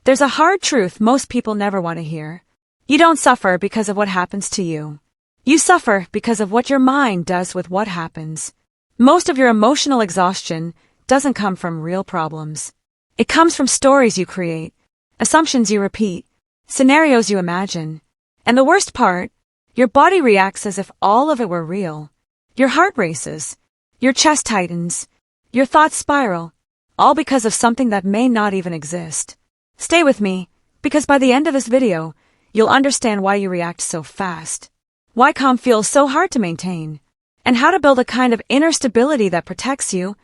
There's a hard truth most people never want to hear. You don't suffer because of what happens to you. You suffer because of what your mind does with what happens. Most of your emotional exhaustion doesn't come from real problems. It comes from stories you create, assumptions you repeat, scenarios you imagine. And the worst part, your body reacts as if all of it were real. Your heart races, your chest tightens, your thoughts spiral, all because of something that may not even exist. Stay with me, because by the end of this video, you'll understand why you react so fast, why calm feels so hard to maintain, and how to build a kind of inner stability that protects you,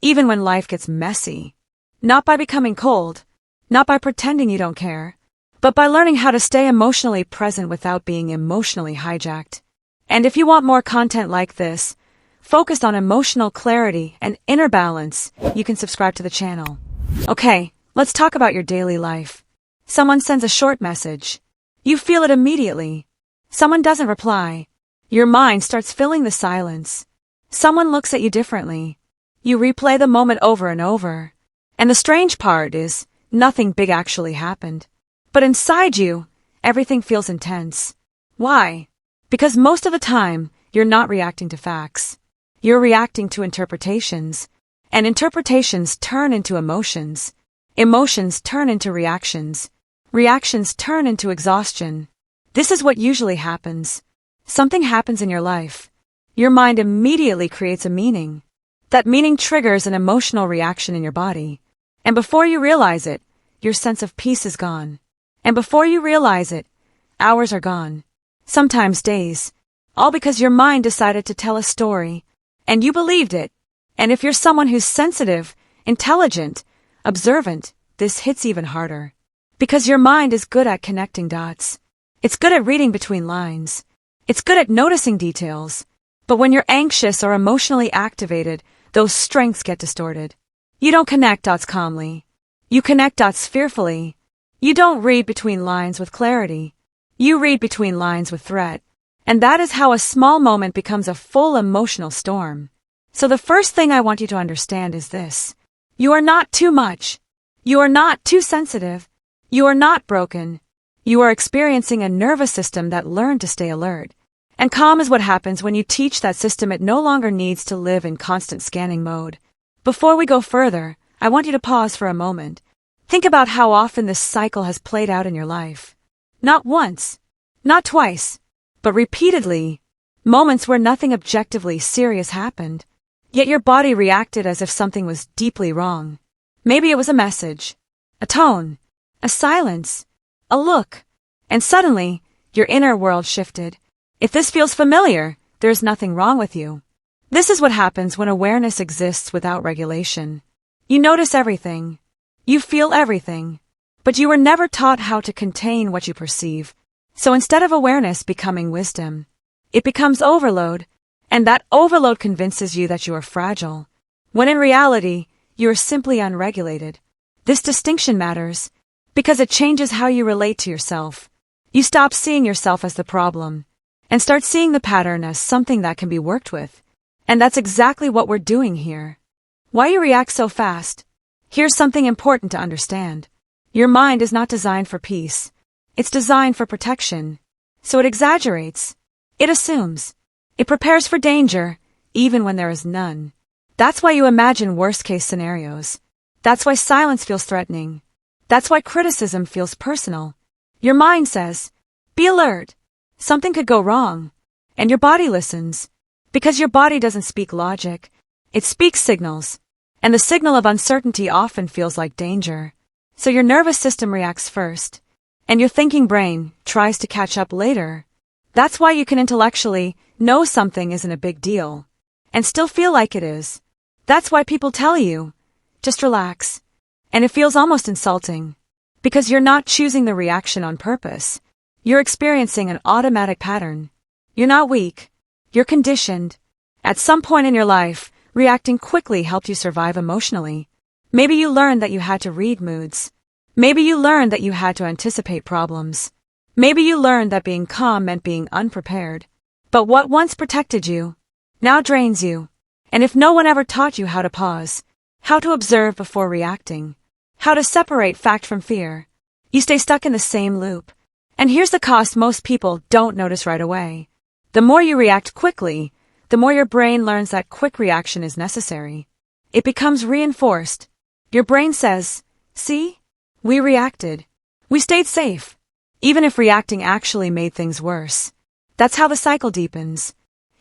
even when life gets messy. Not by becoming cold, not by pretending you don't care, but by learning how to stay emotionally present without being emotionally hijacked. And if you want more content like this, focused on emotional clarity and inner balance, you can subscribe to the channel. Okay, let's talk about your daily life. Someone sends a short message. You feel it immediately. Someone doesn't reply. Your mind starts filling the silence. Someone looks at you differently. You replay the moment over and over. And the strange part is, nothing big actually happened. But inside you, everything feels intense. Why? Because most of the time, you're not reacting to facts. You're reacting to interpretations. And interpretations turn into emotions. Emotions turn into reactions. Reactions turn into exhaustion. This is what usually happens. Something happens in your life. Your mind immediately creates a meaning. That meaning triggers an emotional reaction in your body. And before you realize it, your sense of peace is gone. And before you realize it, hours are gone. Sometimes days. All because your mind decided to tell a story. And you believed it. And if you're someone who's sensitive, intelligent, observant, this hits even harder. Because your mind is good at connecting dots. It's good at reading between lines. It's good at noticing details. But when you're anxious or emotionally activated, those strengths get distorted. You don't connect dots calmly. You connect dots fearfully. You don't read between lines with clarity. You read between lines with threat. And that is how a small moment becomes a full emotional storm. So the first thing I want you to understand is this. You are not too much. You are not too sensitive. You are not broken. You are experiencing a nervous system that learned to stay alert. And calm is what happens when you teach that system it no longer needs to live in constant scanning mode. Before we go further, I want you to pause for a moment. Think about how often this cycle has played out in your life. Not once, not twice, but repeatedly. Moments where nothing objectively serious happened. Yet your body reacted as if something was deeply wrong. Maybe it was a message, a tone, a silence, a look, and suddenly, your inner world shifted. If this feels familiar, there's nothing wrong with you. This is what happens when awareness exists without regulation. You notice everything. You feel everything. But you were never taught how to contain what you perceive. So instead of awareness becoming wisdom, it becomes overload, and that overload convinces you that you are fragile, when in reality, you are simply unregulated. This distinction matters, because it changes how you relate to yourself. You stop seeing yourself as the problem, and start seeing the pattern as something that can be worked with. And that's exactly what we're doing here. Why you react so fast? Here's something important to understand. Your mind is not designed for peace. It's designed for protection. So it exaggerates. It assumes. It prepares for danger, even when there is none. That's why you imagine worst-case scenarios. That's why silence feels threatening. That's why criticism feels personal. Your mind says, be alert. Something could go wrong. And your body listens. Because your body doesn't speak logic. It speaks signals. And the signal of uncertainty often feels like danger. So your nervous system reacts first. And your thinking brain tries to catch up later. That's why you can intellectually know something isn't a big deal. And still feel like it is. That's why people tell you, just relax. And it feels almost insulting. Because you're not choosing the reaction on purpose. You're experiencing an automatic pattern. You're not weak. You're conditioned. At some point in your life, reacting quickly helped you survive emotionally. Maybe you learned that you had to read moods. Maybe you learned that you had to anticipate problems. Maybe you learned that being calm meant being unprepared. But what once protected you, now drains you. And if no one ever taught you how to pause, how to observe before reacting, how to separate fact from fear, You stay stuck in the same loop. And here's the cost most people don't notice right away. The more you react quickly, the more your brain learns that quick reaction is necessary. It becomes reinforced. Your brain says, "See? We reacted. We stayed safe." Even if reacting actually made things worse. That's how the cycle deepens.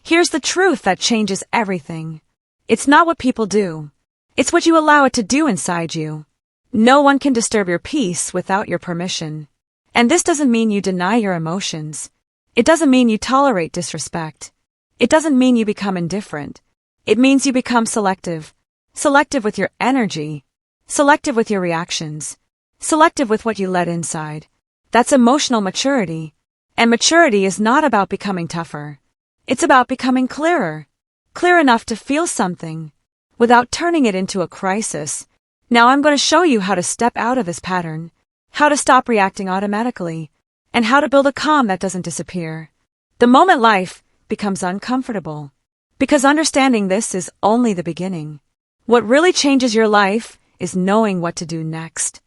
Here's the truth that changes everything. It's not what people do. It's what you allow it to do inside you. No one can disturb your peace without your permission. And this doesn't mean you deny your emotions. It doesn't mean you tolerate disrespect. It doesn't mean you become indifferent. It means you become selective. Selective with your energy. Selective with your reactions. Selective with what you let inside. That's emotional maturity. And maturity is not about becoming tougher. It's about becoming clearer. Clear enough to feel something without turning it into a crisis. Now I'm going to show you how to step out of this pattern, how to stop reacting automatically, and how to build a calm that doesn't disappear the moment life becomes uncomfortable. Because understanding this is only the beginning. What really changes your life is knowing what to do next.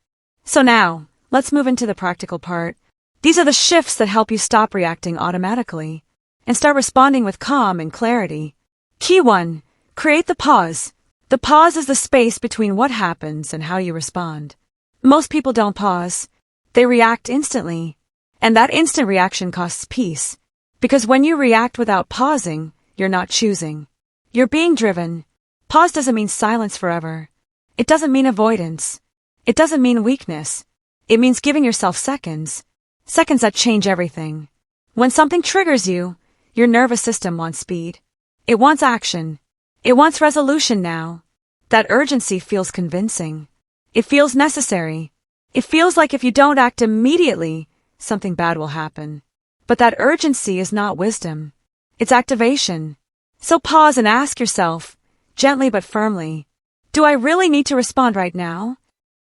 So now, let's move into the practical part. These are the shifts that help you stop reacting automatically and start responding with calm and clarity. Key 1. Create the pause. The pause is the space between what happens and how you respond. Most people don't pause. They react instantly. And that instant reaction costs peace. Because when you react without pausing, you're not choosing. You're being driven. Pause doesn't mean silence forever. It doesn't mean avoidance. It doesn't mean weakness. It means giving yourself seconds. Seconds that change everything. When something triggers you, your nervous system wants speed. It wants action. It wants resolution now. That urgency feels convincing. It feels necessary. It feels like if you don't act immediately, something bad will happen. But that urgency is not wisdom. It's activation. So pause and ask yourself, gently but firmly, do I really need to respond right now?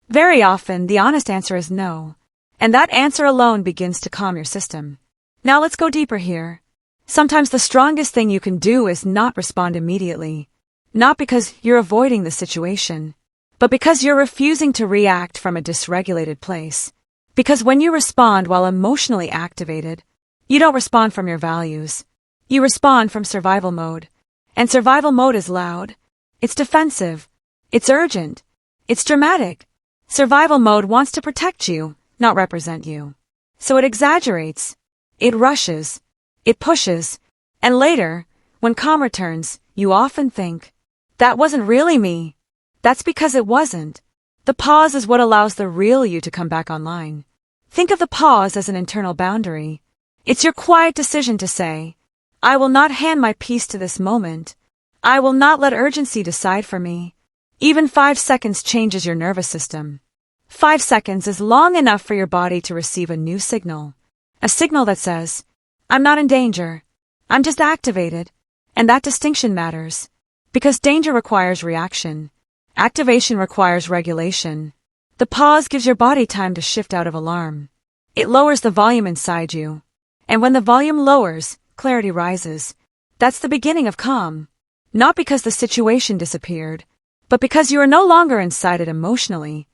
Very often, the honest answer is no. And that answer alone begins to calm your system. Now let's go deeper here. Sometimes the strongest thing you can do is not respond immediately. Not because you're avoiding the situation, but because you're refusing to react from a dysregulated place. Because when you respond while emotionally activated, you don't respond from your values. You respond from survival mode. And survival mode is loud. It's defensive. It's urgent. It's dramatic. Survival mode wants to protect you, not represent you. So it exaggerates. It rushes. It pushes. And later, when calm returns, you often think, that wasn't really me. That's because it wasn't. The pause is what allows the real you to come back online. Think of the pause as an internal boundary. It's your quiet decision to say, I will not hand my peace to this moment. I will not let urgency decide for me. Even 5 seconds changes your nervous system. 5 seconds is long enough for your body to receive a new signal. A signal that says, I'm not in danger. I'm just activated. And that distinction matters. Because danger requires reaction. Activation requires regulation. The pause gives your body time to shift out of alarm. It lowers the volume inside you. And when the volume lowers, clarity rises. That's the beginning of calm. Not because the situation disappeared, but because you are no longer inside it emotionally.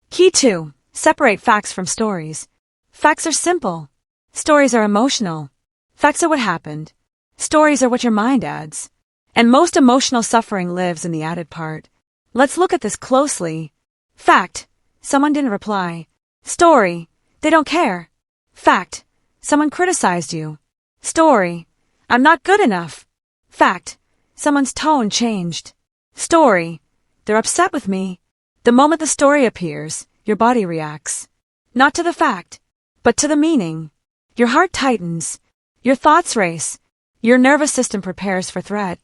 Key 2. Separate facts from stories. Facts are simple. Stories are emotional. Facts are what happened. Stories are what your mind adds. And most emotional suffering lives in the added part. Let's look at this closely. Fact. Someone didn't reply. Story. They don't care. Fact. Someone criticized you. Story. I'm not good enough. Fact. Someone's tone changed. Story. They're upset with me. The moment the story appears, your body reacts. Not to the fact, but to the meaning. Your heart tightens. Your thoughts race. Your nervous system prepares for threat.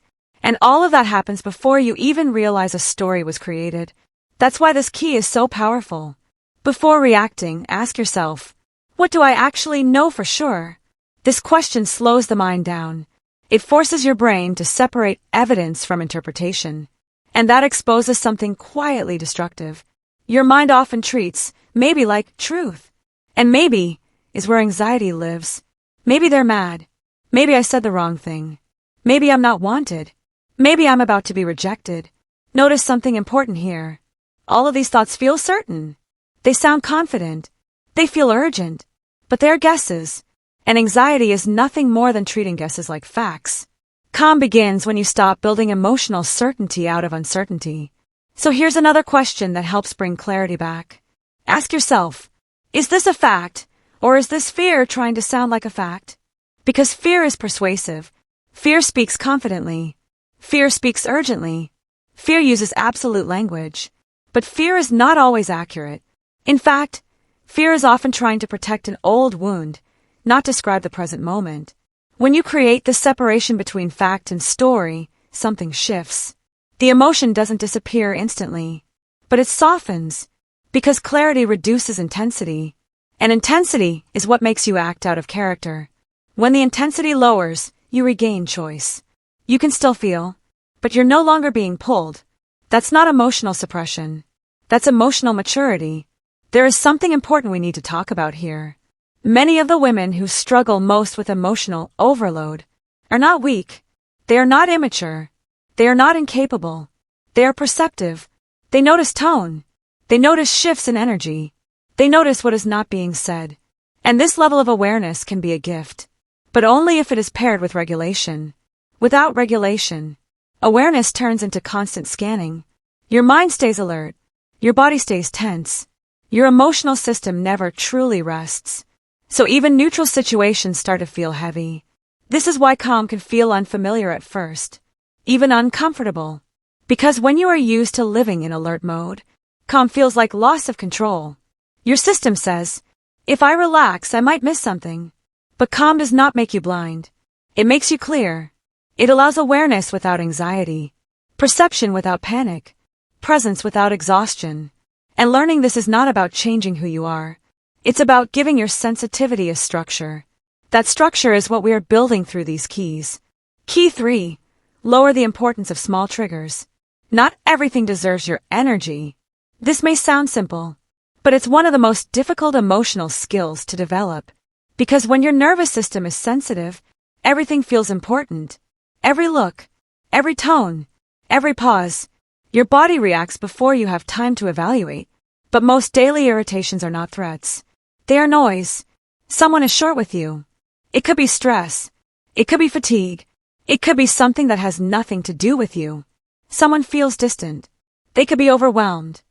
And all of that happens before you even realize a story was created. That's why this key is so powerful. Before reacting, ask yourself, what do I actually know for sure? This question slows the mind down. It forces your brain to separate evidence from interpretation. And that exposes something quietly destructive. Your mind often treats maybe like truth. And maybe is where anxiety lives. Maybe they're mad. Maybe I said the wrong thing. Maybe I'm not wanted. Maybe I'm about to be rejected. Notice something important here. All of these thoughts feel certain. They sound confident. They feel urgent, but they're guesses, and anxiety is nothing more than treating guesses like facts. Calm begins when you stop building emotional certainty out of uncertainty. So here's another question that helps bring clarity back. Ask yourself, is this a fact, or is this fear trying to sound like a fact? Because fear is persuasive. Fear speaks confidently. Fear speaks urgently. Fear uses absolute language. But fear is not always accurate. In fact, fear is often trying to protect an old wound, not describe the present moment. When you create this separation between fact and story, something shifts. The emotion doesn't disappear instantly, but it softens, because clarity reduces intensity, and intensity is what makes you act out of character. When the intensity lowers, you regain choice. You can still feel, but you're no longer being pulled. That's not emotional suppression. That's emotional maturity. There is something important we need to talk about here. Many of the women who struggle most with emotional overload are not weak. They are not immature. They are not incapable. They are perceptive. They notice tone. They notice shifts in energy. They notice what is not being said. And this level of awareness can be a gift, but only if it is paired with regulation. Without regulation, awareness turns into constant scanning. Your mind stays alert. Your body stays tense. Your emotional system never truly rests. So even neutral situations start to feel heavy. This is why calm can feel unfamiliar at first, even uncomfortable. Because when you are used to living in alert mode, calm feels like loss of control. Your system says, if I relax, I might miss something. But calm does not make you blind. It makes you clear. It allows awareness without anxiety, perception without panic, presence without exhaustion. And learning this is not about changing who you are. It's about giving your sensitivity a structure. That structure is what we are building through these keys. Key 3. Lower the importance of small triggers. Not everything deserves your energy. This may sound simple, but it's one of the most difficult emotional skills to develop. Because when your nervous system is sensitive, everything feels important. Every look, every tone, every pause. Your body reacts before you have time to evaluate. But most daily irritations are not threats. They are noise. Someone is short with you. It could be stress. It could be fatigue. It could be something that has nothing to do with you. Someone feels distant. They could be overwhelmed.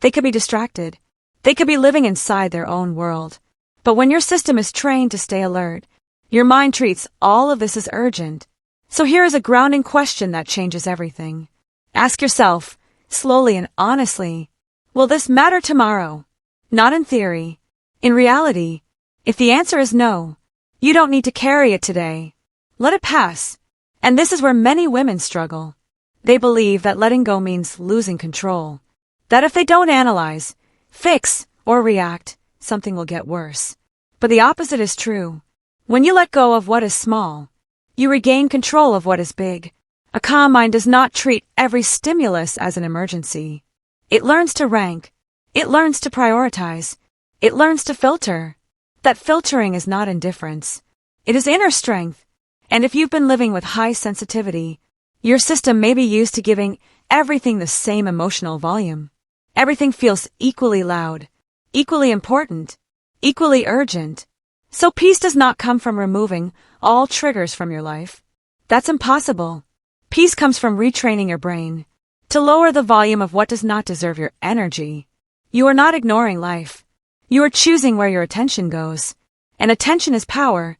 They could be distracted. They could be living inside their own world. But when your system is trained to stay alert, your mind treats all of this as urgent. So here is a grounding question that changes everything. Ask yourself, slowly and honestly, will this matter tomorrow? Not in theory. In reality, if the answer is no, you don't need to carry it today. Let it pass. And this is where many women struggle. They believe that letting go means losing control. That if they don't analyze, fix, or react, something will get worse. But the opposite is true. When you let go of what is small, you regain control of what is big. A calm mind does not treat every stimulus as an emergency. It learns to rank. It learns to prioritize. It learns to filter. That filtering is not indifference. It is inner strength. And if you've been living with high sensitivity, your system may be used to giving everything the same emotional volume. Everything feels equally loud, equally important, equally urgent. So peace does not come from removing all triggers from your life. That's impossible. Peace comes from retraining your brain to lower the volume of what does not deserve your energy. You are not ignoring life. You are choosing where your attention goes. And attention is power.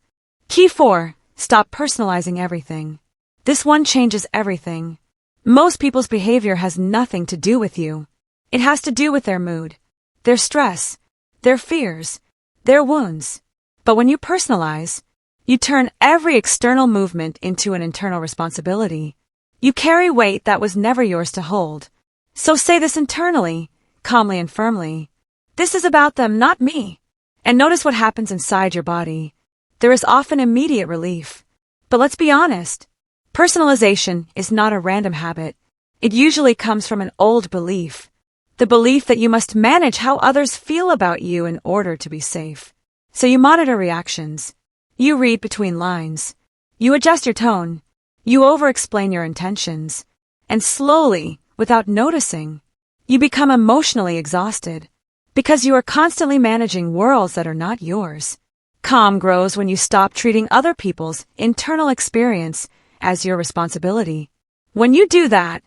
Key 4. Stop personalizing everything. This one changes everything. Most people's behavior has nothing to do with you. It has to do with their mood, their stress, their fears, their wounds. But when you personalize, you turn every external movement into an internal responsibility. You carry weight that was never yours to hold. So say this internally, calmly and firmly. This is about them, not me. And notice what happens inside your body. There is often immediate relief. But let's be honest. Personalization is not a random habit. It usually comes from an old belief. The belief that you must manage how others feel about you in order to be safe. So you monitor reactions. You read between lines. You adjust your tone. You over-explain your intentions. And slowly, without noticing, you become emotionally exhausted. because you are constantly managing worlds that are not yours. Calm grows when you stop treating other people's internal experience as your responsibility. When you do that,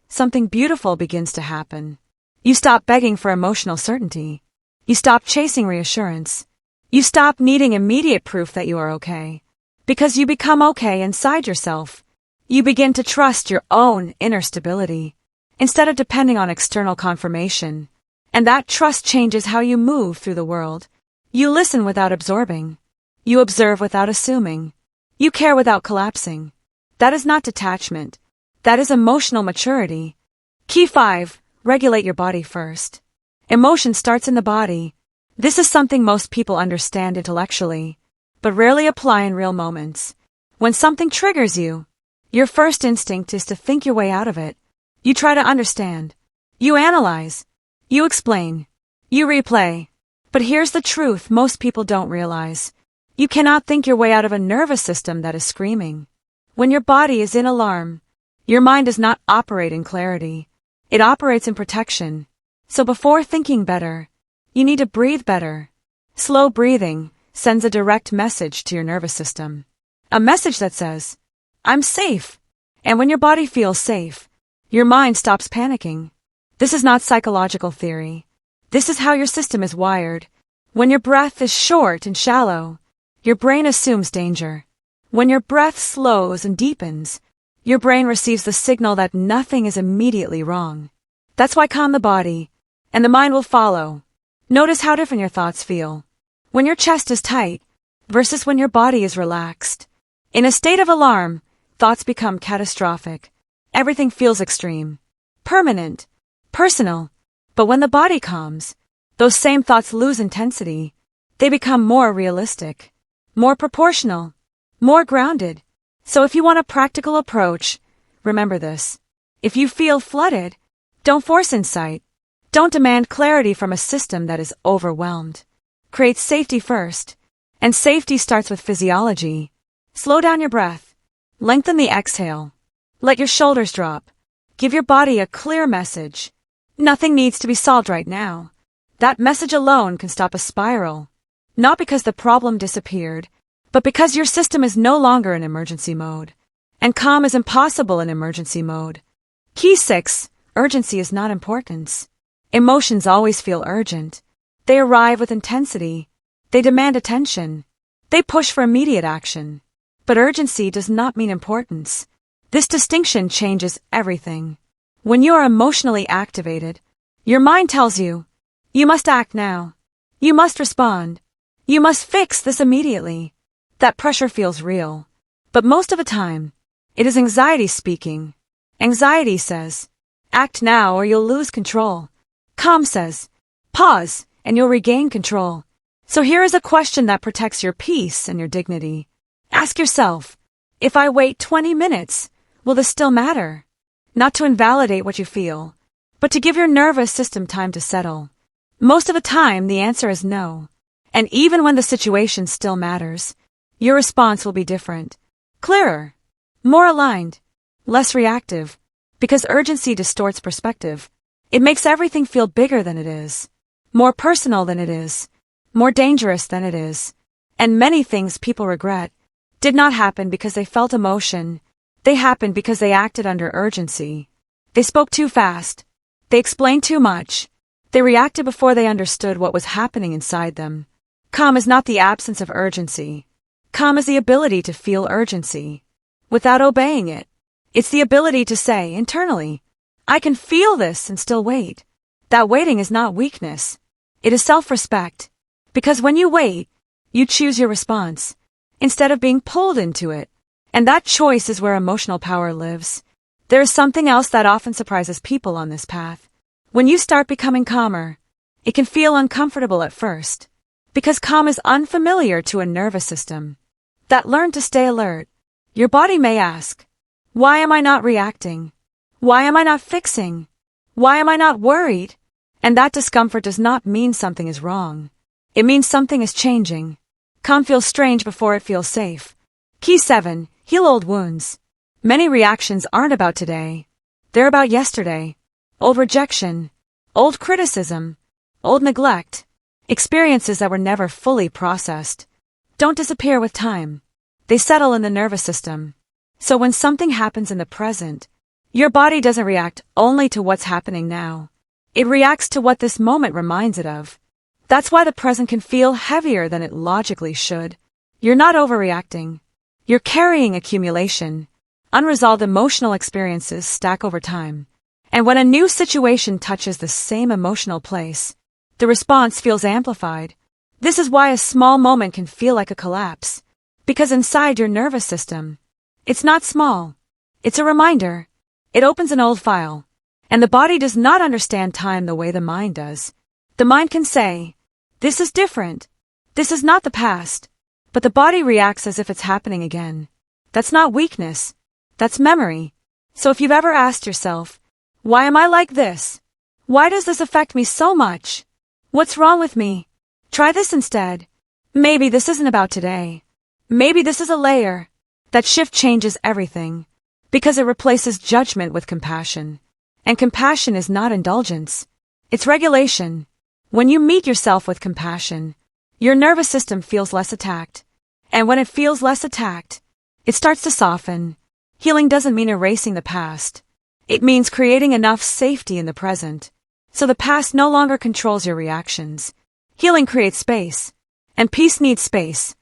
something beautiful begins to happen. You stop begging for emotional certainty. You stop chasing reassurance. You stop needing immediate proof that you are okay. Because you become okay inside yourself. You begin to trust your own inner stability, instead of depending on external confirmation. And that trust changes how you move through the world. You listen without absorbing. You observe without assuming. You care without collapsing. That is not detachment. That is emotional maturity. Key 5. Regulate your body first. Emotion starts in the body. This is something most people understand intellectually, but rarely apply in real moments. When something triggers you, your first instinct is to think your way out of it. You try to understand. You analyze. You explain. You replay. But here's the truth most people don't realize. You cannot think your way out of a nervous system that is screaming. When your body is in alarm, your mind does not operate in clarity. It operates in protection. So before thinking better, you need to breathe better. Slow breathing sends a direct message to your nervous system. A message that says, I'm safe. And when your body feels safe, your mind stops panicking. This is not psychological theory. This is how your system is wired. When your breath is short and shallow, your brain assumes danger. When your breath slows and deepens, your brain receives the signal that nothing is immediately wrong. That's why calm the body, and the mind will follow. Notice how different your thoughts feel when your chest is tight versus when your body is relaxed. In a state of alarm, thoughts become catastrophic. Everything feels extreme, permanent, personal. But when the body calms, those same thoughts lose intensity. They become more realistic, more proportional, more grounded. So if you want a practical approach, remember this. If you feel flooded, don't force insight. Don't demand clarity from a system that is overwhelmed. Create safety first. And safety starts with physiology. Slow down your breath. Lengthen the exhale. Let your shoulders drop. Give your body a clear message. Nothing needs to be solved right now. That message alone can stop a spiral. Not because the problem disappeared, but because your system is no longer in emergency mode. And calm is impossible in emergency mode. Key 6. Urgency is not importance. Emotions always feel urgent. They arrive with intensity. They demand attention. They push for immediate action. But urgency does not mean importance. This distinction changes everything. When you are emotionally activated, your mind tells you, you must act now. You must respond. You must fix this immediately. That pressure feels real. But most of the time, it is anxiety speaking. Anxiety says, act now or you'll lose control. Calm says, pause and you'll regain control. So here is a question that protects your peace and your dignity. Ask yourself, if I wait 20 minutes, will this still matter? Not to invalidate what you feel, but to give your nervous system time to settle. Most of the time, the answer is no. And even when the situation still matters, your response will be different, clearer, more aligned, less reactive, because urgency distorts perspective. It makes everything feel bigger than it is, more personal than it is, more dangerous than it is. And many things people regret did not happen because they felt emotion. They happened because they acted under urgency. They spoke too fast. They explained too much. They reacted before they understood what was happening inside them. Calm is not the absence of urgency. Calm is the ability to feel urgency without obeying it. It's the ability to say internally, I can feel this and still wait. That waiting is not weakness. It is self-respect. Because when you wait, you choose your response instead of being pulled into it. And that choice is where emotional power lives. There is something else that often surprises people on this path. When you start becoming calmer, it can feel uncomfortable at first, because calm is unfamiliar to a nervous system that learned to stay alert. Your body may ask, why am I not reacting? Why am I not fixing? Why am I not worried? And that discomfort does not mean something is wrong. It means something is changing. Calm feels strange before it feels safe. Key 7. Heal old wounds. Many reactions aren't about today. They're about yesterday. Old rejection. Old criticism. old neglect, experiences that were never fully processed, don't disappear with time. They settle in the nervous system. So when something happens in the present, your body doesn't react only to what's happening now. It reacts to what this moment reminds it of. That's why the present can feel heavier than it logically should. You're not overreacting. You're carrying accumulation. Unresolved emotional experiences stack over time. And when a new situation touches the same emotional place, the response feels amplified. This is why a small moment can feel like a collapse. Because inside your nervous system, it's not small. It's a reminder. It opens an old file. And the body does not understand time the way the mind does. The mind can say, "This is different. This is not the past." But the body reacts as if it's happening again. That's not weakness. That's memory. So if you've ever asked yourself, "Why am I like this? Why does this affect me so much? What's wrong with me?" Try this instead. Maybe this isn't about today. Maybe this is a layer. That shift changes everything. Because it replaces judgment with compassion. And compassion is not indulgence. It's regulation. When you meet yourself with compassion, your nervous system feels less attacked. And when it feels less attacked, it starts to soften. Healing doesn't mean erasing the past. It means creating enough safety in the present. So the past no longer controls your reactions. Healing creates space. And peace needs space.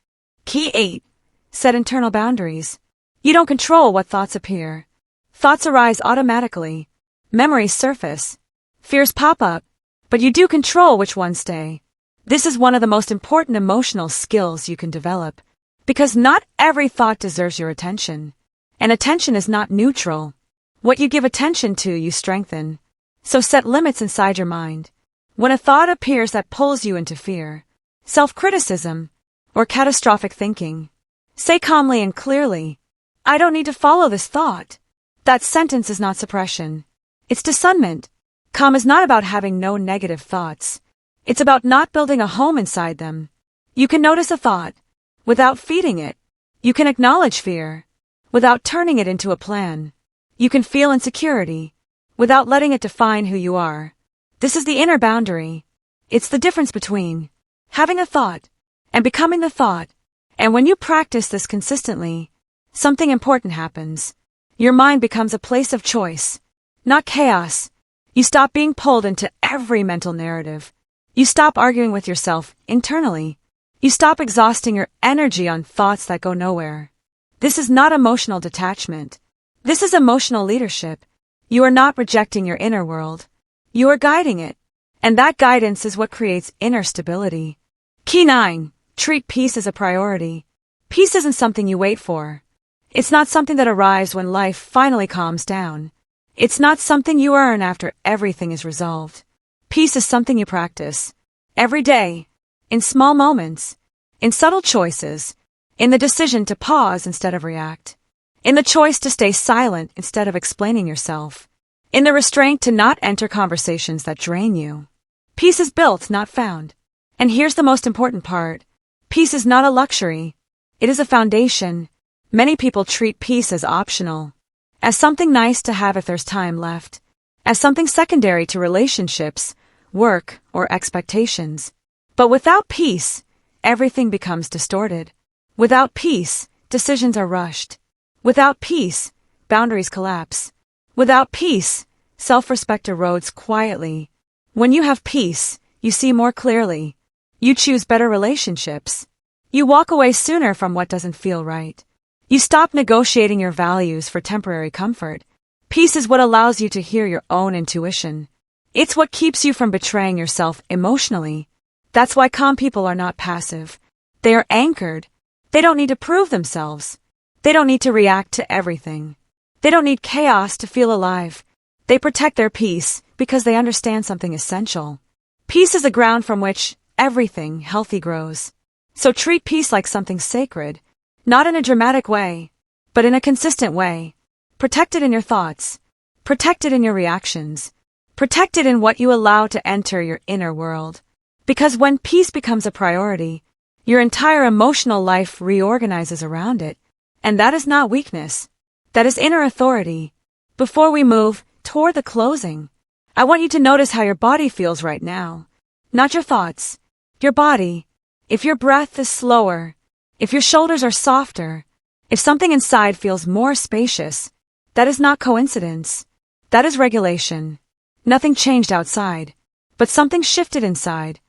Key 8. Set internal boundaries. You don't control what thoughts appear. Thoughts arise automatically. Memories surface. Fears pop up. But you do control which ones stay. This is one of the most important emotional skills you can develop. Because not every thought deserves your attention. And attention is not neutral. What you give attention to, you strengthen. So set limits inside your mind. When a thought appears that pulls you into fear, self-criticism, or catastrophic thinking, say calmly and clearly, "I don't need to follow this thought." That sentence is not suppression. It's discernment. Calm is not about having no negative thoughts. It's about not building a home inside them. You can notice a thought without feeding it. You can acknowledge fear without turning it into a plan. You can feel insecurity without letting it define who you are. This is the inner boundary. It's the difference between having a thought and becoming the thought. And when you practice this consistently, something important happens. Your mind becomes a place of choice, not chaos. You stop being pulled into every mental narrative. You stop arguing with yourself internally. You stop exhausting your energy on thoughts that go nowhere. This is not emotional detachment. This is emotional leadership. You are not rejecting your inner world. You are guiding it. And that guidance is what creates inner stability. Key 9. Treat peace as a priority. Peace isn't something you wait for. It's not something that arrives when life finally calms down. It's not something you earn after everything is resolved. Peace is something you practice. Every day. In small moments. In subtle choices. In the decision to pause instead of react. In the choice to stay silent instead of explaining yourself. In the restraint to not enter conversations that drain you. Peace is built, not found. And here's the most important part. Peace is not a luxury. It is a foundation. Many people treat peace as optional. As something nice to have if there's time left. As something secondary to relationships, work, or expectations. But without peace, everything becomes distorted. Without peace, decisions are rushed. Without peace, boundaries collapse. Without peace, self-respect erodes quietly. When you have peace, you see more clearly. You choose better relationships. You walk away sooner from what doesn't feel right. You stop negotiating your values for temporary comfort. Peace is what allows you to hear your own intuition. It's what keeps you from betraying yourself emotionally. That's why calm people are not passive. They are anchored. They don't need to prove themselves. They don't need to react to everything. They don't need chaos to feel alive. They protect their peace because they understand something essential. Peace is the ground from which everything healthy grows. So treat peace like something sacred. Not in a dramatic way, but in a consistent way. Protect it in your thoughts. Protect it in your reactions. Protect it in what you allow to enter your inner world. Because when peace becomes a priority, your entire emotional life reorganizes around it. And that is not weakness. That is inner authority. Before we move toward the closing, I want you to notice how your body feels right now. not your thoughts. Your body. If your breath is slower, if your shoulders are softer, if something inside feels more spacious, that is not coincidence. That is regulation. Nothing changed outside, but something shifted inside.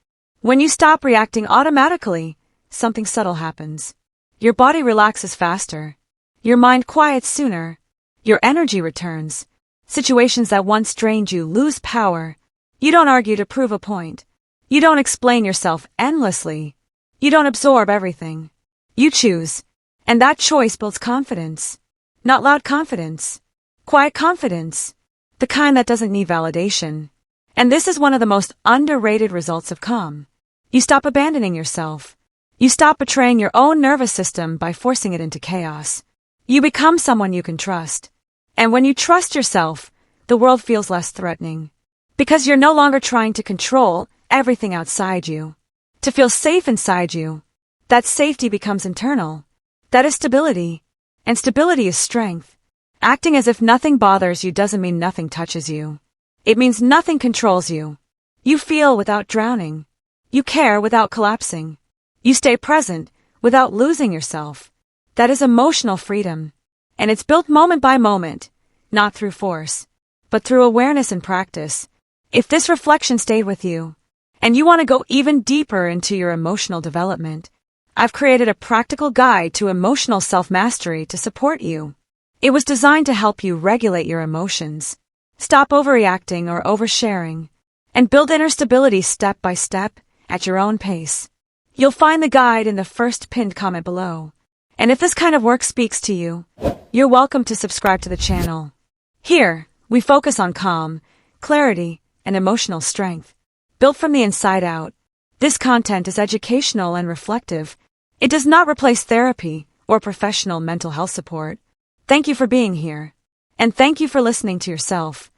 When you stop reacting automatically, something subtle happens. Your body relaxes faster. Your mind quiets sooner. Your energy returns. Situations that once drained you lose power. You don't argue to prove a point. You don't explain yourself endlessly. You don't absorb everything. You choose. And that choice builds confidence. Not loud confidence. Quiet confidence. The kind that doesn't need validation. And this is one of the most underrated results of calm. You stop abandoning yourself. You stop betraying your own nervous system by forcing it into chaos. You become someone you can trust. And when you trust yourself, the world feels less threatening. Because you're no longer trying to control everything outside you. To feel safe inside you. That safety becomes internal. That is stability. And stability is strength. Acting as if nothing bothers you doesn't mean nothing touches you. It means nothing controls you. You feel without drowning. You care without collapsing. You stay present without losing yourself. That is emotional freedom. And it's built moment by moment, not through force, but through awareness and practice. If this reflection stayed with you, and you want to go even deeper into your emotional development, I've created a practical guide to emotional self-mastery to support you. It was designed to help you regulate your emotions, stop overreacting or oversharing, and build inner stability step by step at your own pace. You'll find the guide in the first pinned comment below. And if this kind of work speaks to you, you're welcome to subscribe to the channel. Here, we focus on calm, clarity, and emotional strength, built from the inside out. This content is educational and reflective. It does not replace therapy or professional mental health support. Thank you for being here. And thank you for listening to yourself.